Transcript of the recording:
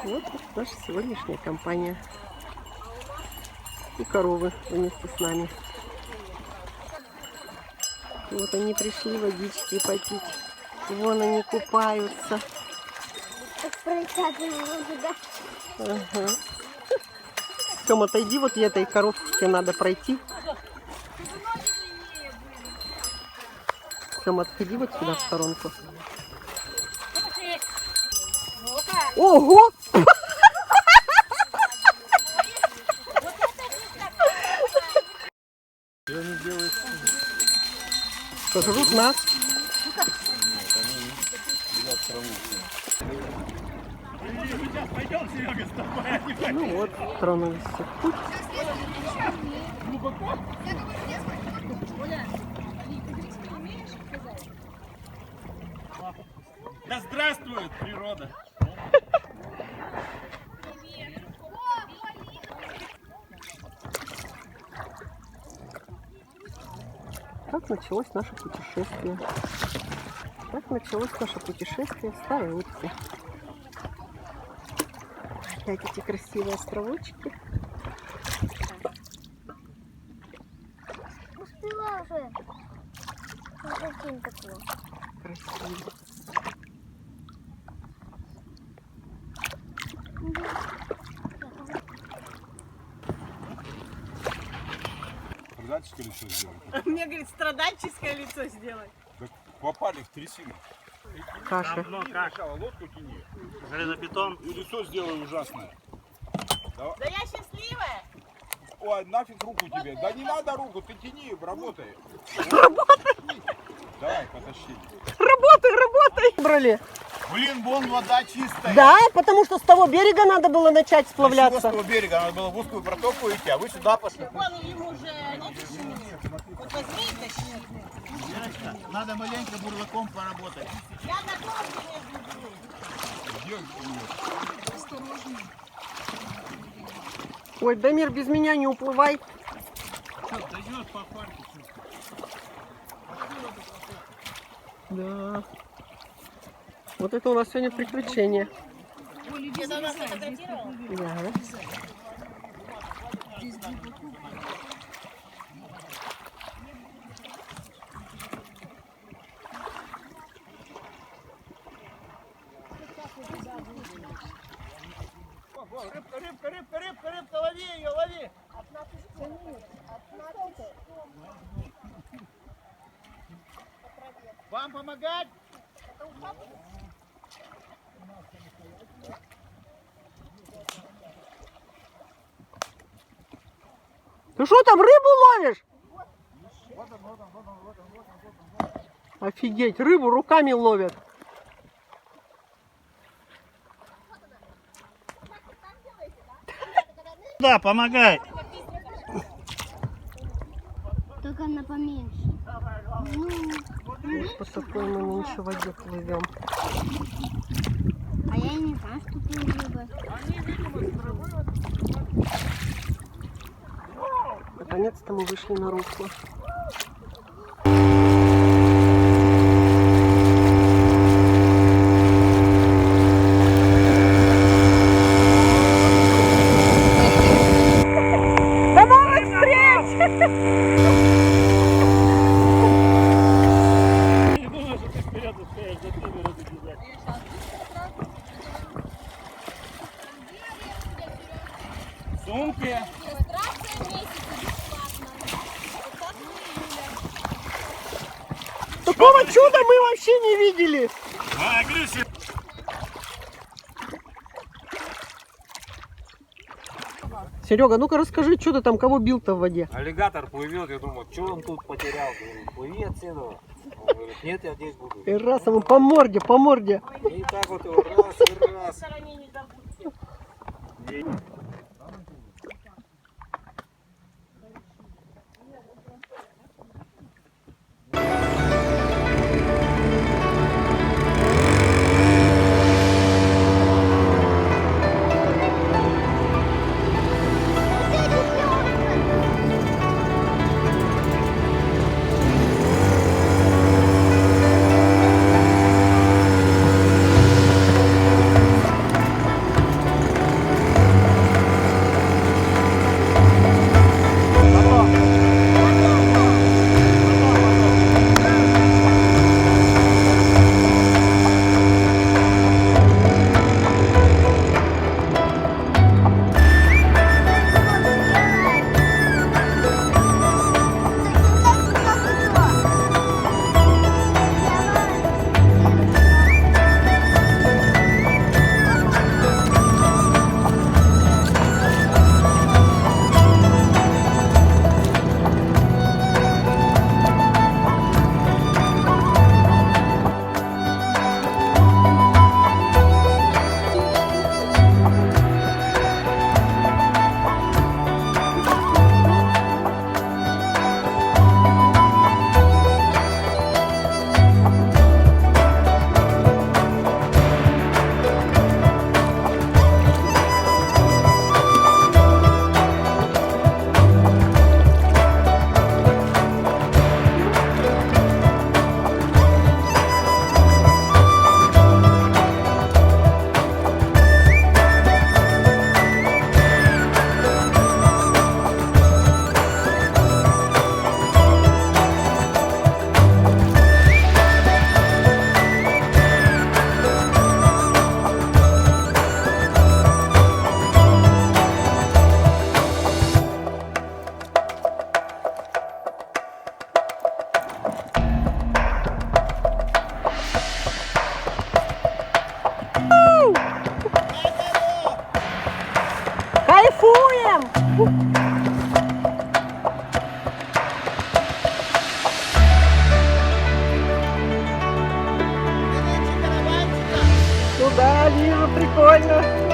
Вот наша сегодняшняя компания. И коровы вместе с нами. И вот они пришли водички попить. Вон они купаются. Ага. Тём, отойди, вот этой коровке надо пройти. Тём, отходи вот сюда в сторонку. Ого! Что они делают? Пожрут нас. Ну вот, тронулись в путь. Да здравствует природа! Как началось наше путешествие? Как началось наше путешествие в Старой Утке? Опять эти красивые островочки. Успела уже. Каким такое? Красиво. Страдальческое лицо сделать. Мне, говорит, страдальческое лицо сделать. Так попали в трясину. Каша. Сначала лодку тяни. Железобетон. И лицо сделай ужасное. Да я счастливая. Ой, нафиг руку тебе. Да не надо руку, ты тяни, работай. Работай! Давай, потащи. Работай! Брали. Блин, вон вода чистая. Да, потому что с того берега надо было начать С сплавляться. того берега надо было в узкую протоку идти, а вы сюда пошли. Вон ему уже не тащи. Вот возьми и тащи. Верочка, надо маленько бурлаком поработать. Я на голову не буду. Ой, Дамир, без меня не уплывай. Что, дойдешь по фарке? Да. Вот это у нас сегодня приключение. Это нас фотографировал? Да. Рыбка, лови ее, лови. Вам помогать? Ты что там, рыбу ловишь? Офигеть, рыбу руками ловят. Да, помогай. Только она поменьше. Вот по такой мы нынче в воде плывем. А я и не знаю, что ты рыба. Наконец-то мы вышли на русло. До новых встреч! Сумки. Такого чуда мы вообще не видели. Серега, ну-ка расскажи, что ты там, кого бил-то в воде? Аллигатор плывет, я думаю, что он тут потерял? Говорю, плыви отсюда. Он говорит, нет, я здесь буду. И раз ему по морде, по морде. И так вот его раз и раз. Плывем! Ну да, вижу, прикольно.